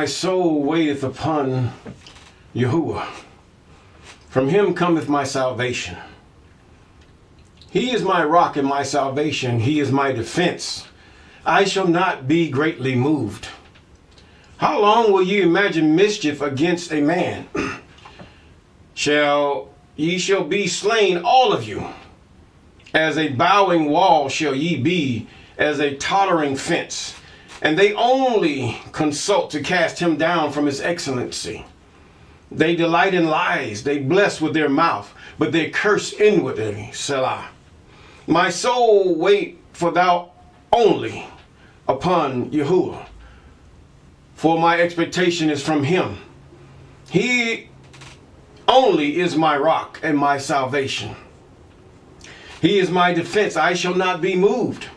soul waiteth upon Yahuwah. From him cometh my salvation. He is my rock and my salvation. He is my defense. I shall not be greatly moved. How long will ye imagine mischief against a man? Ye shall be slain, all of you. As a bowing wall shall ye be, as a tottering fence. And they only consult to cast him down from his excellency. They delight in lies, they bless with their mouth, but they curse inwardly. Selah. My soul wait for thou only upon Yahuwah, for my expectation is from him. He only is my rock and my salvation. He is my defense, I shall not be moved.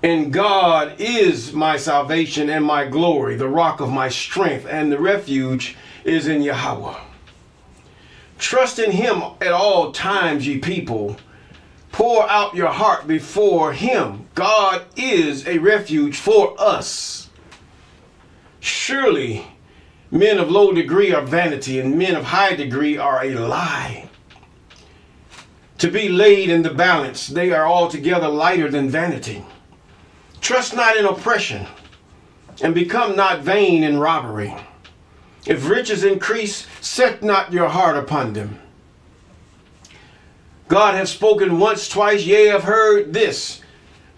And God is my salvation and my glory, the rock of my strength, and the refuge is in Yahweh. Trust in him at all times, ye people. Pour out your heart before him. God is a refuge for us. Surely men of low degree are vanity, and men of high degree are a lie. To be laid in the balance, they are altogether lighter than vanity. Trust not in oppression, and become not vain in robbery. If riches increase, set not your heart upon them. God hath spoken once, twice, yea, have heard this,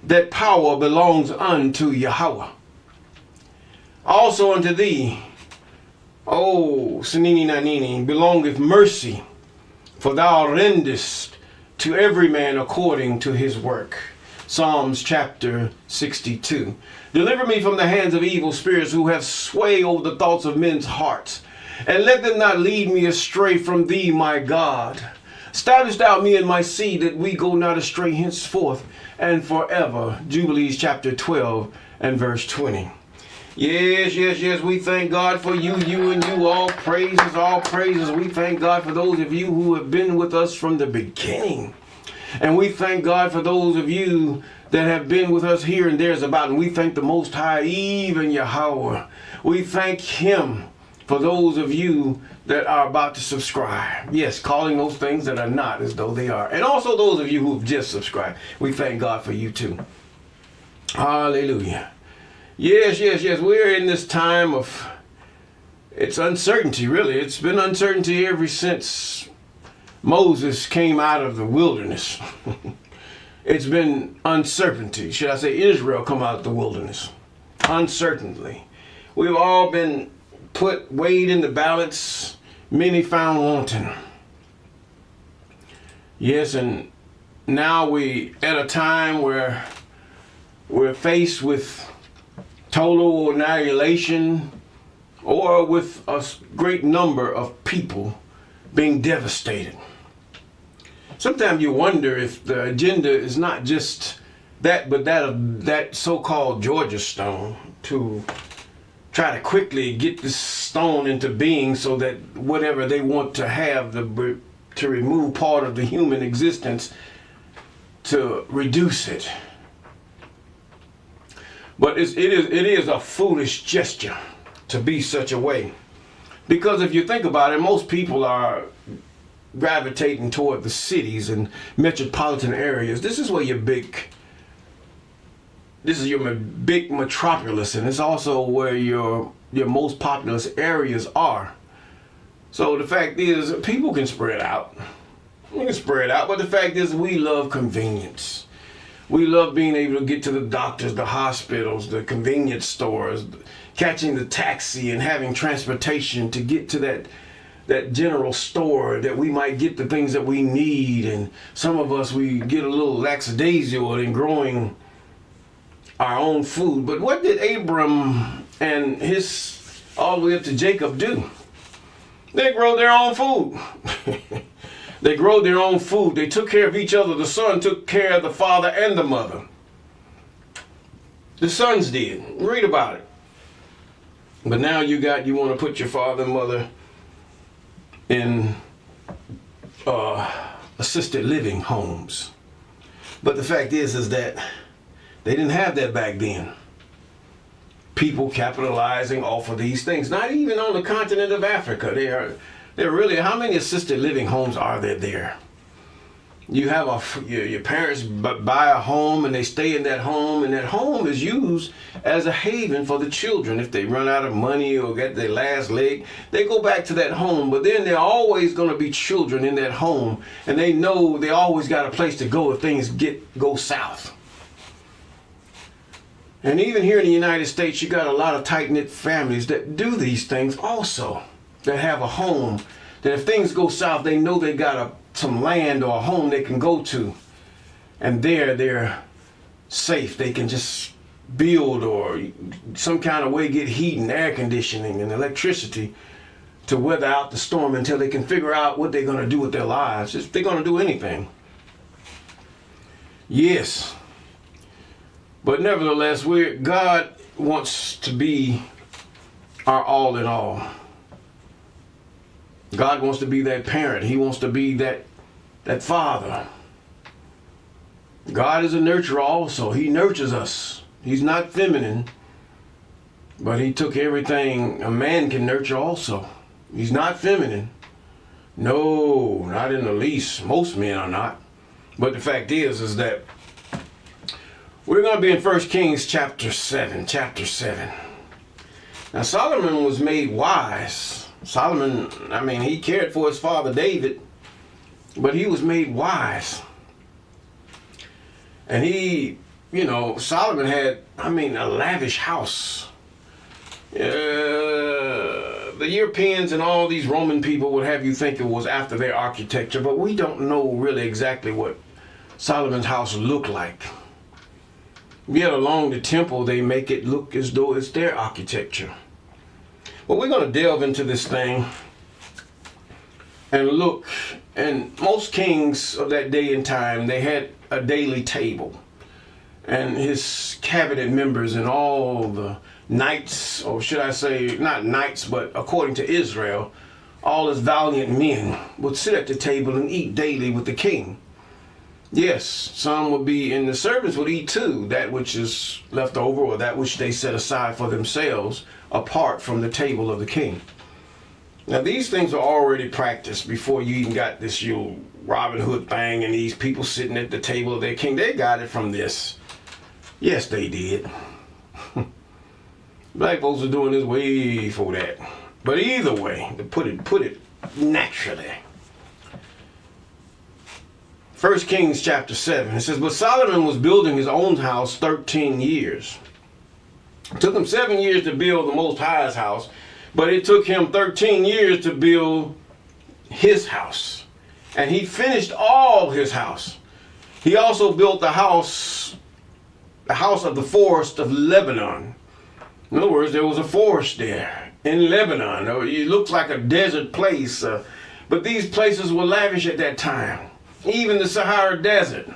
that power belongs unto Yahweh. Also unto thee, O Sinini Nanini, belongeth mercy, for thou rendest to every man according to his work. Psalms chapter 62. Deliver me from the hands of evil spirits who have sway over the thoughts of men's hearts, and let them not lead me astray from thee, my God. Establish thou me and my seed, that we go not astray henceforth and forever. Jubilees chapter 12 and verse 20. Yes, we thank God for you and you. All praises, all praises. We thank God for those of you who have been with us from the beginning. And we thank God for those of you that have been with us here and there's about. And we thank the Most High, even Yahweh. We thank him for those of you that are about to subscribe. Yes, calling those things that are not as though they are. And also those of you who've just subscribed. We thank God for you too. Hallelujah. Yes. We're in this time of, it's uncertainty, really. It's been uncertainty ever since Moses came out of the wilderness. It's been uncertainty. Should I say Israel come out of the wilderness? Uncertainty. We've all been weighed in the balance, many found wanting. Yes, and now we at a time where we're faced with total annihilation, or with a great number of people being devastated. Sometimes you wonder if the agenda is not just that, but that of that so-called Georgia stone, to try to quickly get this stone into being so that whatever they want to have, to remove part of the human existence, to reduce it. But it is a foolish gesture to be such a way. Because if you think about it, most people are gravitating toward the cities and metropolitan areas. This is where your big metropolis, and it's also where your most populous areas are. So the fact is, people can spread out. We can spread out, but the fact is, we love convenience. We love being able to get to the doctors, the hospitals, the convenience stores, catching the taxi and having transportation to get to that general store that we might get the things that we need. And some of us, we get a little lackadaisical in growing our own food. But what did Abram and all the way up to Jacob do? They grow their own food. They grow their own food. They took care of each other. The son took care of the father and the mother. The sons did. Read about it. But now you want to put your father and mother in assisted living homes. But the fact is that they didn't have that back then. people capitalizing off of these things. Not even on the continent of Africa. They're really, how many assisted living homes are there? You have your parents buy a home and they stay in that home, and that home is used as a haven for the children. If they run out of money or get their last leg, they go back to that home. But then there are always going to be children in that home, and they know they always got a place to go if things go south. And even here in the United States, you got a lot of tight-knit families that do these things also, that have a home, that if things go south, they know they got some land or a home they can go to. And there they're safe. They can just build or some kind of way get heat and air conditioning and electricity to weather out the storm until they can figure out what they're going to do with their lives. If they're going to do anything. Yes. But nevertheless, God wants to be our all in all. God wants to be that parent. He wants to be that father. God is a nurturer also. He nurtures us. He's not feminine, but he took everything a man can nurture also. He's not feminine. No, not in the least. Most men are not. But the fact is that we're going to be in 1 Kings chapter 7. Now Solomon was made wise. Solomon, he cared for his father David, but he was made wise. And Solomon had, a lavish house. The Europeans and all these Roman people would have you think it was after their architecture, but we don't know really exactly what Solomon's house looked like. Yet along the temple, they make it look as though it's their architecture. But we're going to delve into this thing and look. And most kings of that day and time, they had a daily table. And his cabinet members and all the knights, or should I say, not knights, but according to Israel, all his valiant men would sit at the table and eat daily with the king. Yes, some would be, and the servants would eat too, that which is left over or that which they set aside for themselves, apart from the table of the king. Now these things are already practiced before you even got this Robin Hood thing and these people sitting at the table of their king. They got it from this. Yes, they did. Black folks are doing this way before that. But either way, to put it naturally. 1 Kings chapter 7, it says, but Solomon was building his own house 13 years. It took him 7 years to build the Most High's house, but it took him 13 years to build his house. And he finished all his house. He also built the house of the forest of Lebanon. In other words, there was a forest there in Lebanon. It looks like a desert place, but these places were lavish at that time. Even the Sahara Desert.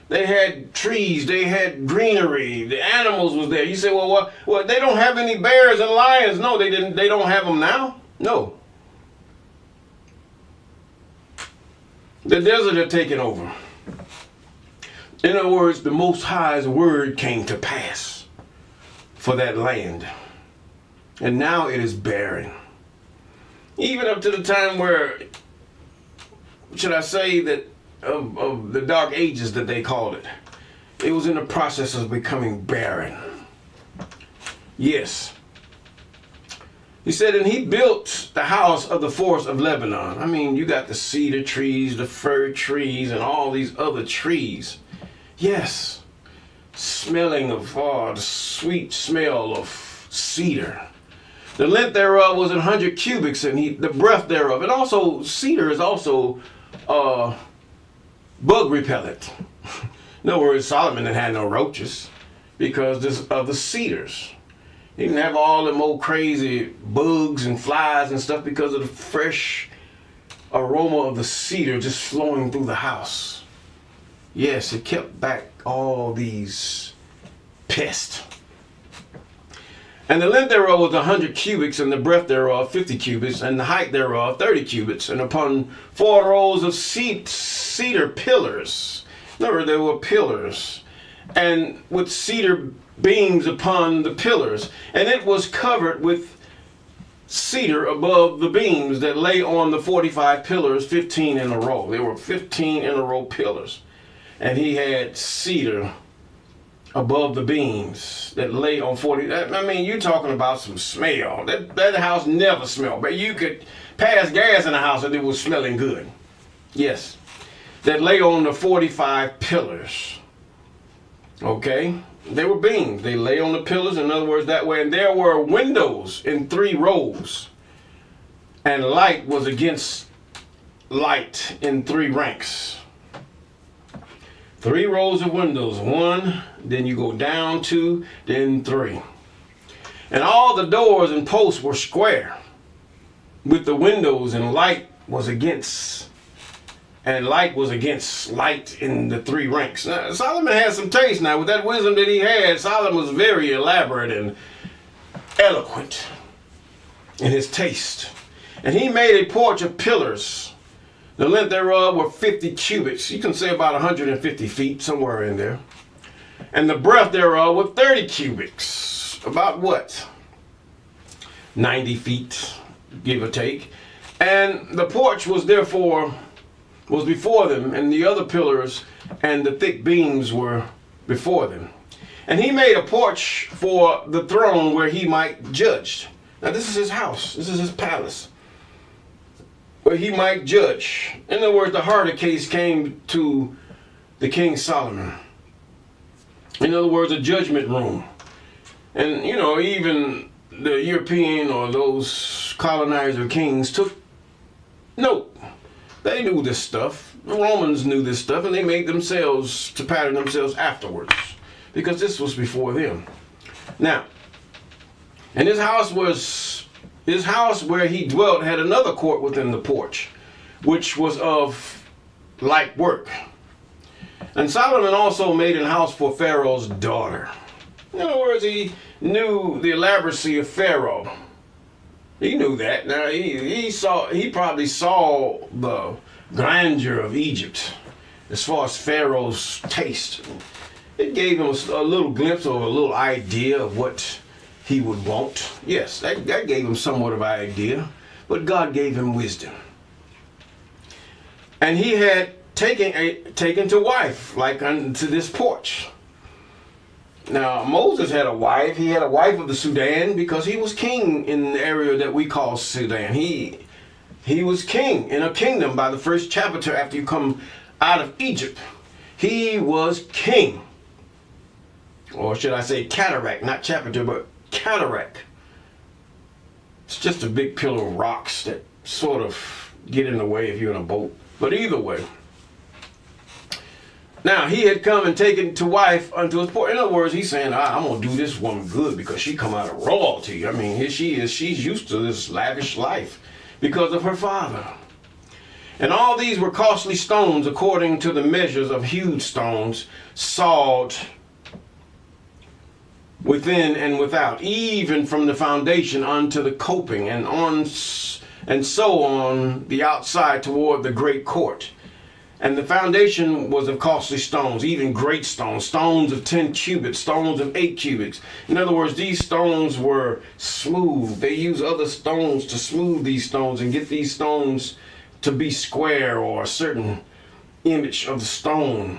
They had trees, they had greenery, the animals was there. You say, well, they don't have any bears and lions. No, they didn't. They don't have them now? No. The desert had taken over. In other words, the Most High's word came to pass for that land. And now it is barren. Even up to the time where, should I say, that of the dark ages that they called it, it was in the process of becoming barren. Yes. He said, and he built the house of the forest of Lebanon. You got the cedar trees, the fir trees, and all these other trees. Yes. Smelling of the sweet smell of cedar. The length thereof was 100 cubits, and the breadth thereof. And also, cedar is also bug repellent. In other words, Solomon had no roaches because of the cedars. He didn't have all them old crazy bugs and flies and stuff because of the fresh aroma of the cedar just flowing through the house. Yes, it kept back all these pests. And the length thereof was 100 cubits, and the breadth thereof 50 cubits, and the height thereof 30 cubits, and upon 4 rows of cedar pillars. Remember, there were pillars, and with cedar beams upon the pillars, and it was covered with cedar above the beams that lay on the 45 pillars, 15 in a row. There were 15 in a row pillars, and he had cedar above the beams that lay on 40. I mean, you're talking about some smell. That house never smelled, but you could pass gas in a house and it was smelling good. Yes, that lay on the 45 pillars. Okay, they were beams. They lay on the pillars, in other words, that way. And there were windows in 3 rows, and light was against light in 3 ranks. 3 rows of windows, 1, then you go down 2, then 3. And all the doors and posts were square, with the windows, and light was against light in the 3 ranks. Now, Solomon had some taste. Now, with that wisdom that he had, Solomon was very elaborate and eloquent in his taste. And he made a porch of pillars. The length thereof were 50 cubits. You can say about 150 feet, somewhere in there. And the breadth thereof were 30 cubits. About what? 90 feet, give or take. And the porch was before them, and the other pillars and the thick beams were before them. And he made a porch for the throne where he might judge. Now this is his house. This is his palace, where he might judge. In other words, the harder case came to the King Solomon. In other words, a judgment room. And you know, even the European or those colonizer kings took note. They knew this stuff. The Romans knew this stuff, and they made themselves to pattern themselves afterwards, because this was before them. Now, and his house where he dwelt had another court within the porch, which was of like work. And Solomon also made an house for Pharaoh's daughter. In other words, he knew the elaboracy of Pharaoh. He knew that. Now he probably saw the grandeur of Egypt as far as Pharaoh's taste. It gave him a little glimpse or a little idea of what he would want. Yes, that gave him somewhat of an idea, but God gave him wisdom. And he had taken to wife, like unto this porch. Now, Moses had a wife. He had a wife of the Sudan because he was king in the area that we call Sudan. He was king in a kingdom by the first chapter after you come out of Egypt. He was king. Or should I say cataract, not chapter, but cataract. It's just a big pillar of rocks that sort of get in the way if you're in a boat. But either way. Now, he had come and taken to wife unto his porch. In other words, he's saying, I'm going to do this woman good because she come out of royalty. I mean, here she is. She's used to this lavish life because of her father. And all these were costly stones according to the measures of huge stones, sawed within and without, even from the foundation unto the coping, and so on the outside toward the great court. And the foundation was of costly stones, even great stones, stones of 10 cubits, stones of 8 cubits. In other words, these stones were smooth. They use other stones to smooth these stones and get these stones to be square or a certain image of the stone.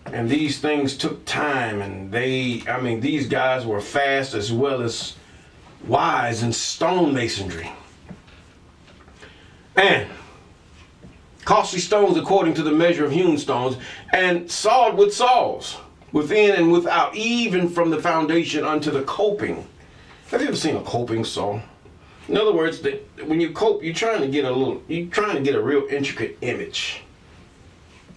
And these things took time, and these guys were fast as well as wise in stonemasonry. And costly stones according to the measure of hewn stones, and sawed with saws, within and without, even from the foundation unto the coping. Have you ever seen a coping saw? In other words, when you cope, you're trying to get a real intricate image.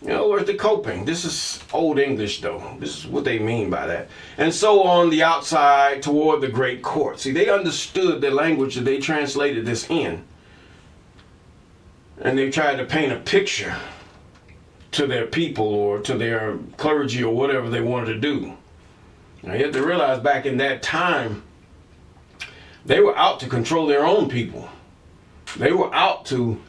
In other words, the coping. This is Old English, though. This is what they mean by that. And so on the outside toward the great court. See, they understood the language that they translated this in. And they tried to paint a picture to their people or to their clergy or whatever they wanted to do. Now you have to realize back in that time, they were out to control their own people. They were out to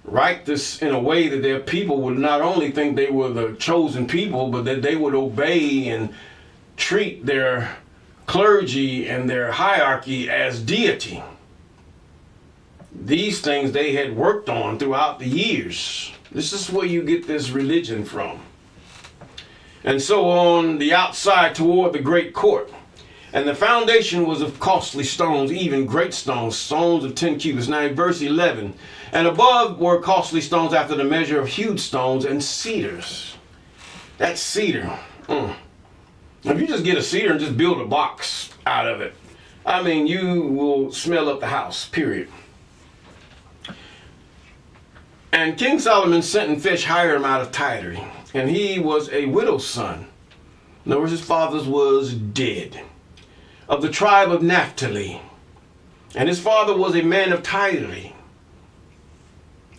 write this in a way that their people would not only think they were the chosen people, but that they would obey and treat their clergy and their hierarchy as deity. These things they had worked on throughout the years. This is where you get this religion from. And so on the outside toward the great court. And the foundation was of costly stones, even great stones, stones of 10 cubits. Now in verse 11, and above were costly stones after the measure of huge stones and cedars. That's cedar. If you just get a cedar and just build a box out of it, I mean, you will smell up the house, period. And King Solomon sent and fetched Hiram out of Tyre, and he was a widow's son. In other words, his father was dead, of the tribe of Naphtali. And his father was a man of Tyre,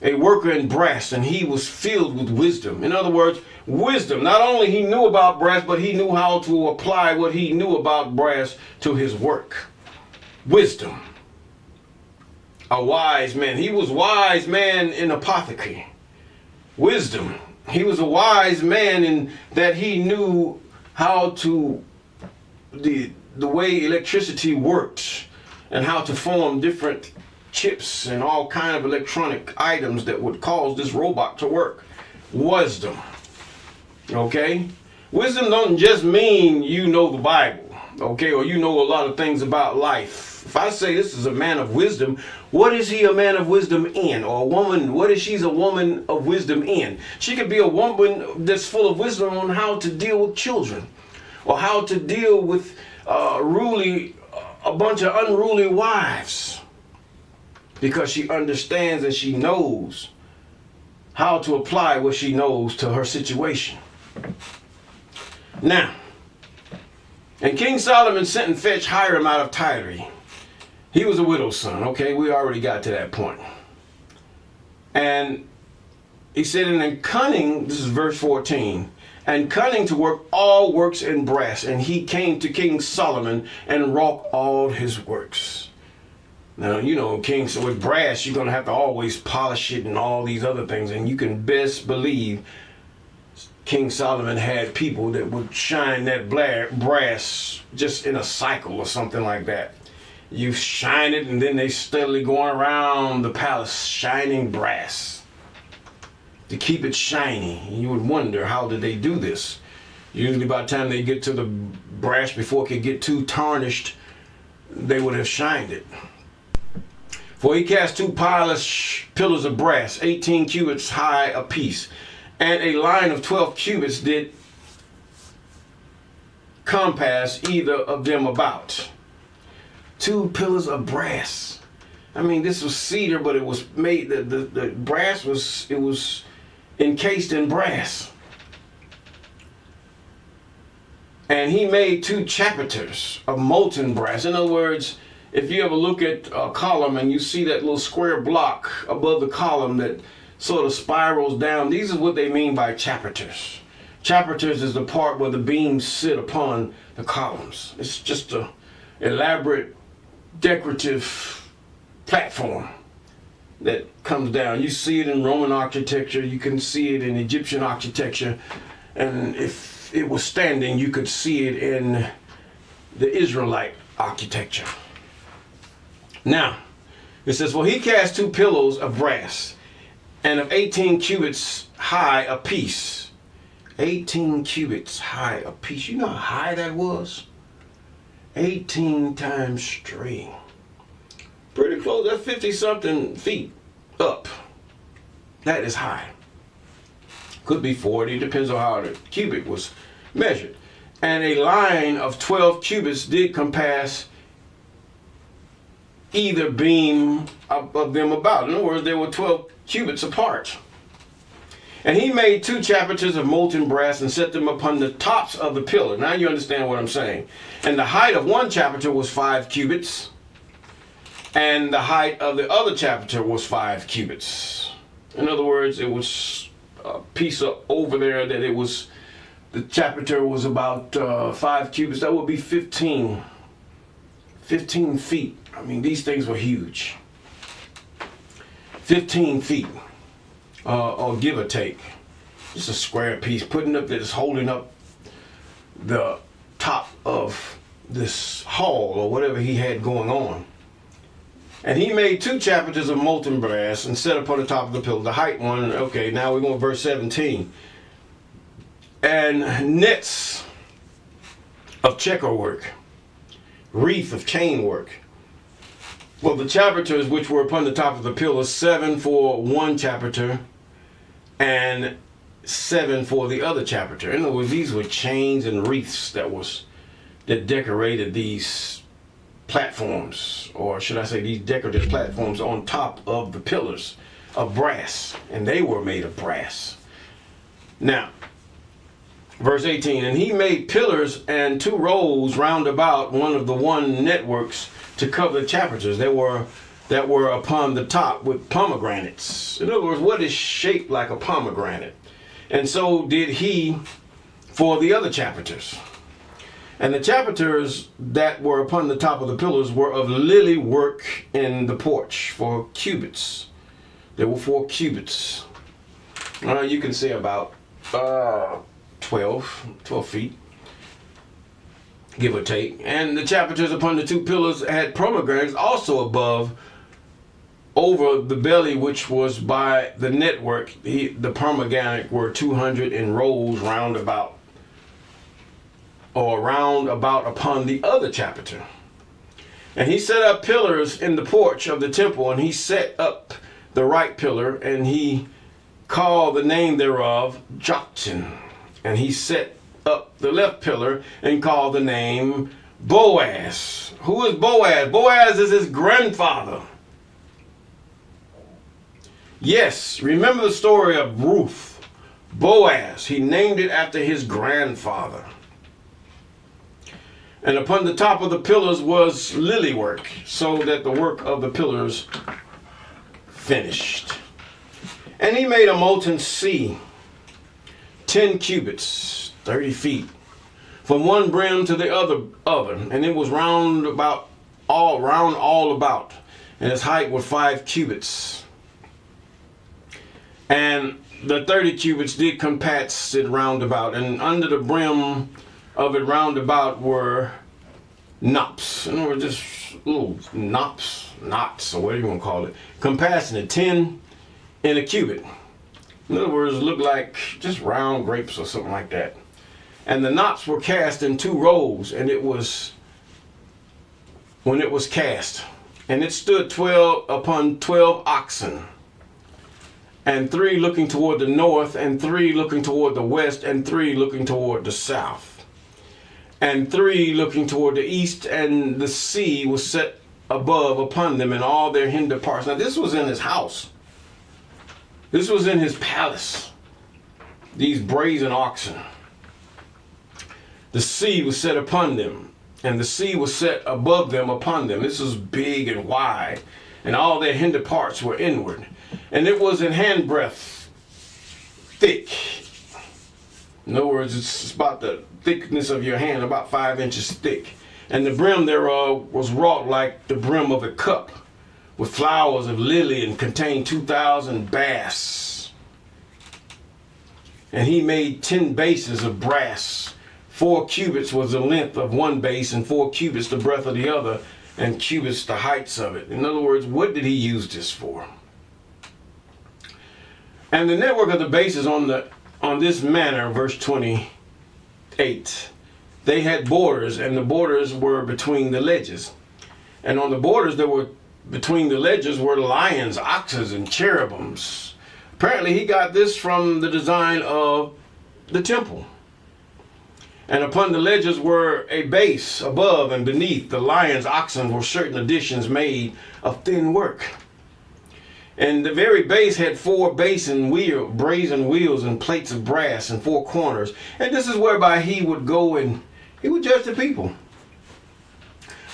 a worker in brass, and he was filled with wisdom. In other words, wisdom. Not only he knew about brass, but he knew how to apply what he knew about brass to his work. Wisdom. A wise man. He was wise man in apothecary. Wisdom. He was a wise man in that he knew how to the way electricity worked and how to form different chips and all kind of electronic items that would cause this robot to work. Wisdom. Okay? Wisdom don't just mean you know the Bible, okay, or you know a lot of things about life. If I say this is a man of wisdom, what is he a man of wisdom in? Or a woman, what is she's a woman of wisdom in? She could be a woman that's full of wisdom on how to deal with children, or how to deal with a bunch of unruly wives, because she understands and she knows how to apply what she knows to her situation. Now, and King Solomon sent and fetched Hiram out of Tyre. He was a widow's son. Okay, we already got to that point. And he said, and in cunning, this is verse 14, and cunning to work all works in brass. And he came to King Solomon and wrought all his works. Now, you know, kings with brass, you're going to have to always polish it and all these other things. And you can best believe King Solomon had people that would shine that brass just in a cycle or something like that. You shine it and then they steadily going around the palace shining brass to keep it shiny. And you would wonder, how did they do this? Usually by the time they get to the brass, before it could get too tarnished, they would have shined it. For he cast 2 polished pillars of brass, 18 cubits high apiece, and a line of 12 cubits did compass either of them about. 2 pillars of brass. I mean, this was cedar, but it was made, the brass was, it was encased in brass. And he made 2 chapiters of molten brass. In other words, if you ever look at a column and you see that little square block above the column that sort of spirals down, these is what they mean by chapiters. Chapiters is the part where the beams sit upon the columns. It's just a elaborate decorative platform that comes down. You see it in Roman architecture, you can see it in Egyptian architecture, and if it was standing, you could see it in the Israelite architecture. Now, it says, well, he cast 2 pillars of brass, and of 18 cubits high apiece. 18 cubits high apiece. You know how high that was? 18 times 3. Pretty close. That's 50-something feet up. That is high. Could be 40. Depends on how the cubit was measured. And a line of 12 cubits did compass either beam of them about. In other words, they were 12 cubits apart. And he made 2 chapiters of molten brass and set them upon the tops of the pillar. Now you understand what I'm saying. And the height of one chapiter was 5 cubits. And the height of the other chapiter was 5 cubits. In other words, it was a piece of over there that it was, the chapiter was about 5 cubits. That would be 15 feet. I mean, these things were huge. 15 feet. or give or take. Just a square piece, putting up that is holding up the top of this hall or whatever he had going on. And he made 2 chapiters of molten brass and set upon the top of the pillar. The height one, okay, now we're going to verse 17. And nets of checker work, wreath of chain work. Well, the chapiters which were upon the top of the pillar, 7 for one chapiter and 7 for the other chapiter. In other words, these were chains and wreaths that decorated these platforms, or should I say these decorative platforms on top of the pillars of brass, and they were made of brass. Now, verse 18, and he made pillars and 2 rows round about one of the one networks to cover the chapiters that were upon the top with pomegranates. In other words, what is shaped like a pomegranate? And so did he for the other chapiters. And the chapiters that were upon the top of the pillars were of lily work in the porch for cubits. There were 4 cubits. You can say about 12 feet, give or take. And the chapiters upon the 2 pillars had pomegranates also above, over the belly which was by the network. The pomegranate were 200 in rows round about upon the other chapiter. And he set up pillars in the porch of the temple, and he set up the right pillar, and he called the name thereof Joktan. And he set up the left pillar and called the name Boaz. Who is Boaz? Boaz is his grandfather. Yes, remember the story of Ruth. Boaz, he named it after his grandfather. And upon the top of the pillars was lily work, so that the work of the pillars finished. And he made a molten sea, 10 cubits, 30 feet, from one brim to the other oven, and it was round all about, and its height was 5 cubits. And the 30 cubits did compass it round about, and under the brim of it round about were knops. In other words, just little knots, or whatever you want to call it, compassing it 10 in a cubit. In other words, it looked like just round grapes or something like that. And the knots were cast in 2 rows, and it was when it was cast, and it stood 12 upon 12 oxen, and 3 looking toward the north, and 3 looking toward the west, and 3 looking toward the south, and 3 looking toward the east, and the sea was set above upon them and all their hinder parts. Now this was in his house. This was in his palace. These brazen oxen. The sea was set upon them, and the sea was set above them upon them. This was big and wide, and all their hinder parts were inward. And it was an handbreadth thick. In other words, it's about the thickness of your hand, about 5 inches thick. And the brim thereof was wrought like the brim of a cup, with flowers of lily, and contained 2,000 baths. And he made 10 bases of brass. 4 cubits was the length of one base, and 4 cubits the breadth of the other, and cubits the heights of it. In other words, what did he use this for? And the network of the bases on this manner, verse 28, they had borders, and the borders were between the ledges. And on the borders between the ledges were lions, oxes, and cherubims. Apparently he got this from the design of the temple. And upon the ledges were a base above and beneath. The lions, oxen were certain additions made of thin work. And the very base had 4 brazen wheels and plates of brass and 4 corners. And this is whereby he would go and he would judge the people.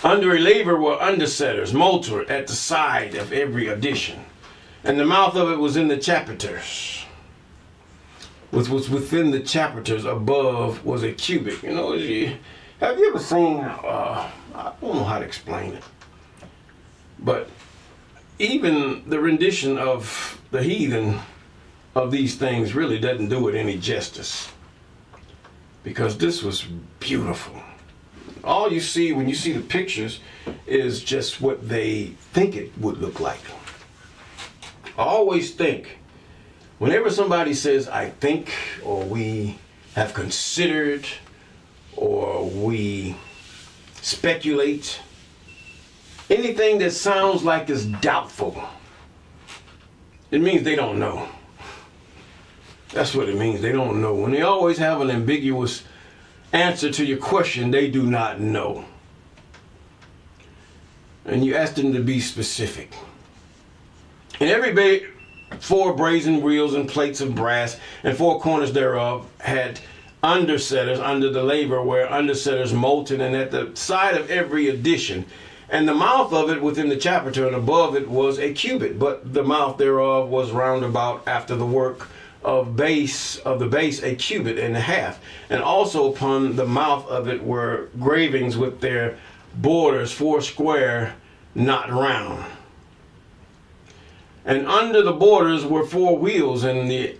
Under a laver were undersetters, molter at the side of every addition. And the mouth of it was in the chapiters. Which was within the chapiters above was a cubit. You know, have you ever seen, I don't know how to explain it, but even the rendition of the heathen of these things really doesn't do it any justice, because this was beautiful. All you see when you see the pictures is just what they think it would look like. I always think, whenever somebody says, I think, or we have considered, or we speculate, anything that sounds like it's doubtful, it means they don't know. That's what it means. They don't know. When they always have an ambiguous answer to your question, they do not know. And you ask them to be specific. And every 4 brazen wheels and plates of brass, and 4 corners thereof had undersetters under the laver, where undersetters molten, and at the side of every addition. And the mouth of it within the chapiter and above it was a cubit, but the mouth thereof was round about after the work of the base a cubit and a half. And also upon the mouth of it were gravings with their borders 4 square, not round. And under the borders were 4 wheels, and the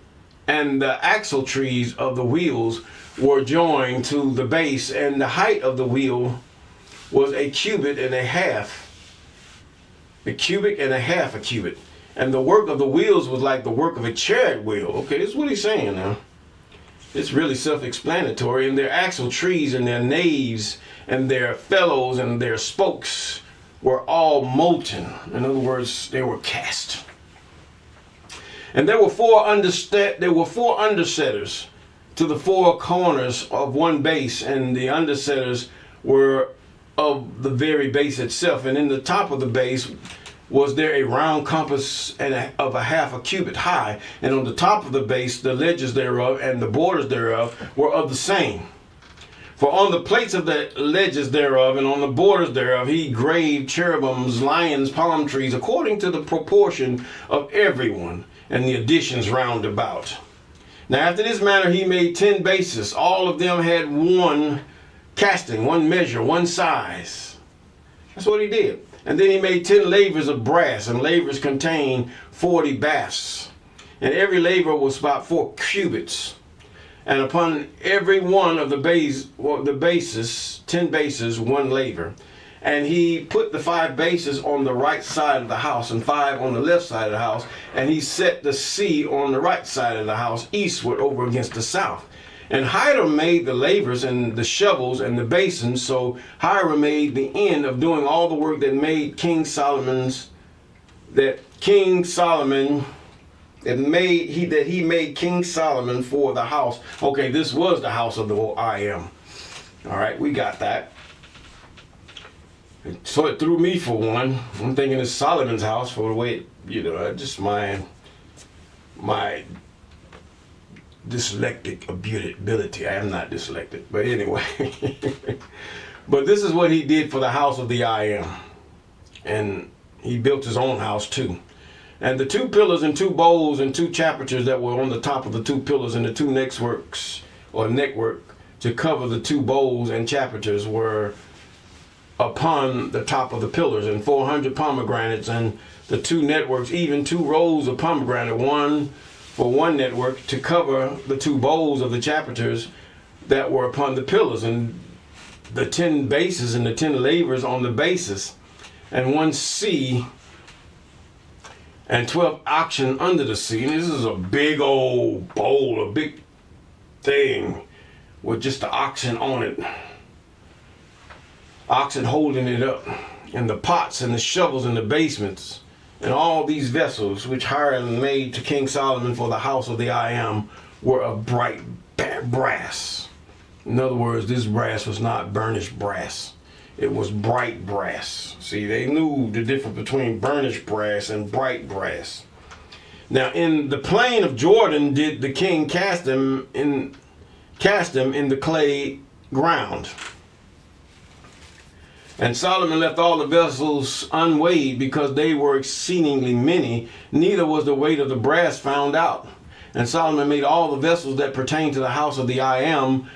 axle trees of the wheels were joined to the base, and the height of the wheel was a cubit and a half. A cubit and a half a cubit. And the work of the wheels was like the work of a chariot wheel. Okay, this is what he's saying now. It's really self-explanatory. And their axle trees and their naves and their felloes and their spokes were all molten. In other words, they were cast. And there were 4 undersetters to the 4 corners of one base, and the undersetters were of the very base itself. And in the top of the base was there a round compass of a half a cubit high, and on the top of the base the ledges thereof and the borders thereof were of the same. For on the plates of the ledges thereof and on the borders thereof he graved cherubims, lions, palm trees, according to the proportion of everyone, and the additions round about. Now after this manner he made 10 bases. All of them had one casting, one measure, one size. That's what he did. And then he made 10 lavers of brass, and lavers contained 40 baths. And every laver was about 4 cubits. And upon every one of the bases, 10 bases, 1 laver. And he put the 5 bases on the right side of the house, and 5 on the left side of the house. And he set the sea on the right side of the house, eastward over against the south. And Hiram made the lavers and the shovels and the basins. So Hiram made the end of doing all the work that King Solomon made King Solomon for the house. Okay, this was the house of the I Am. All right, we got that. So it threw me for one. I'm thinking it's Solomon's house for the way, just my dyslexic ability. I am not dyslexic, but anyway. But this is what he did for the house of the I Am. And he built his own house too. And the 2 pillars and 2 bowls and 2 chapiters that were on the top of the 2 pillars and the 2 network to cover the 2 bowls and chapiters were upon the top of the pillars, and 400 pomegranates, and the 2 networks, even 2 rows of pomegranate, one for one network, to cover the 2 bowls of the chapiters that were upon the pillars, and the 10 bases and the 10 lavers on the bases, and 1 sea, and 12 oxen under the sea. And this is a big old bowl, a big thing with just the oxen on it. Oxen holding it up, and the pots and the shovels and the basements, and all these vessels which Hiram made to King Solomon for the house of the I Am were of bright brass. In other words, this brass was not burnished brass. It was bright brass. See, they knew the difference between burnished brass and bright brass. Now in the plain of Jordan did the king cast them in the clay ground. And Solomon left all the vessels unweighed, because they were exceedingly many, neither was the weight of the brass found out. And Solomon made all the vessels that pertain to the house of the I Am,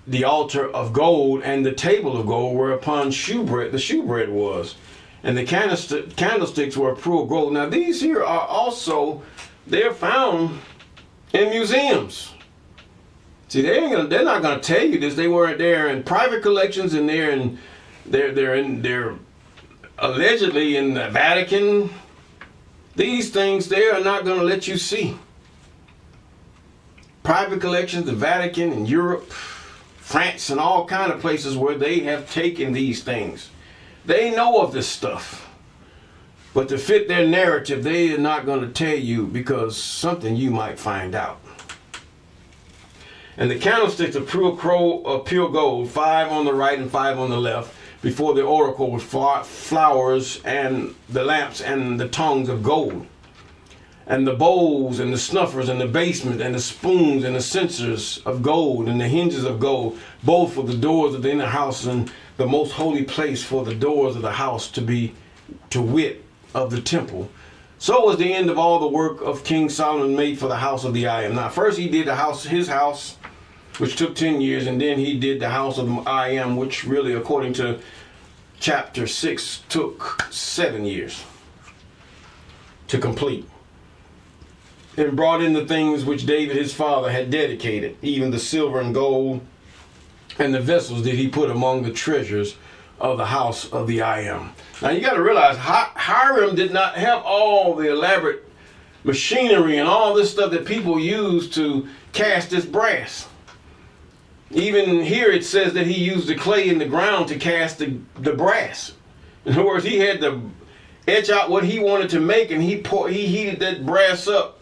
the altar of gold and the table of gold whereupon the shewbread was. And the candlesticks were of pure gold. Now these here are also, they're found in museums. See, they're not gonna tell you this. They weren't there in private collections, and they're allegedly in the Vatican. These things they are not gonna let you see. Private collections, the Vatican in Europe, France, and all kind of places where they have taken these things. They know of this stuff. But to fit their narrative, they are not going to tell you because something you might find out. And the candlesticks of pure gold, 5 on the right and 5 on the left, before the oracle with flowers, and the lamps and the tongues of gold. And the bowls and the snuffers and the basement and the spoons and the censers of gold and the hinges of gold, both for the doors of the inner house and the most holy place for the doors of the house to wit, of the temple. So was the end of all the work of King Solomon made for the house of the I Am. Now first he did his house, which took 10 years, and then he did the house of the I Am, which really, according to chapter 6, took 7 years to complete. And brought in the things which David his father had dedicated, even the silver and gold, and the vessels did he put among the treasures of the house of the I Am. Now you got to realize Hiram did not have all the elaborate machinery and all this stuff that people use to cast this brass. Even here it says that he used the clay in the ground to cast the brass. In other words, he had to etch out what he wanted to make, and he heated that brass up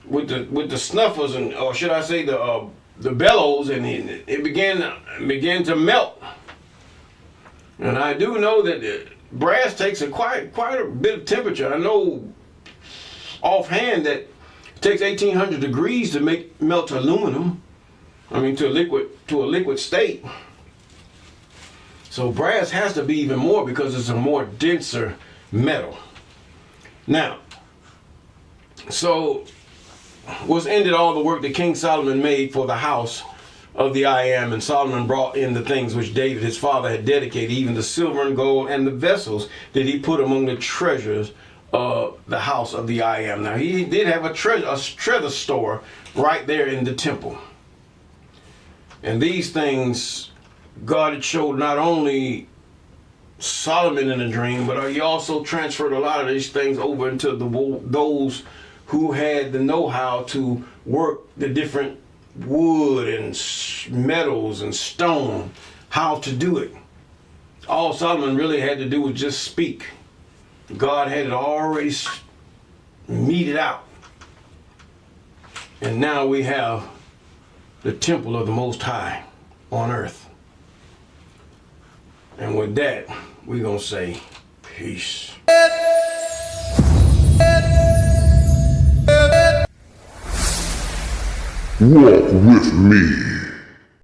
with the snuffers, and or should I say the bellows, and it began to melt. And I do know that brass takes quite a bit of temperature. I know offhand that it takes 1800 degrees to melt aluminum. I mean, to a liquid state. So brass has to be even more because it's a more denser metal. Now, so was ended all the work that King Solomon made for the house of the I Am, and Solomon brought in the things which David his father had dedicated, even the silver and gold and the vessels that he put among the treasures of the house of the I Am. Now he did have a treasure store right there in the temple. And these things God had showed not only Solomon in a dream, but he also transferred a lot of these things over into those who had the know-how to work the different wood and metals and stone, how to do it. All Solomon really had to do was just speak. God had it already meted out. And now we have the temple of the Most High on earth. And with that, we're going to say peace. Walk with me.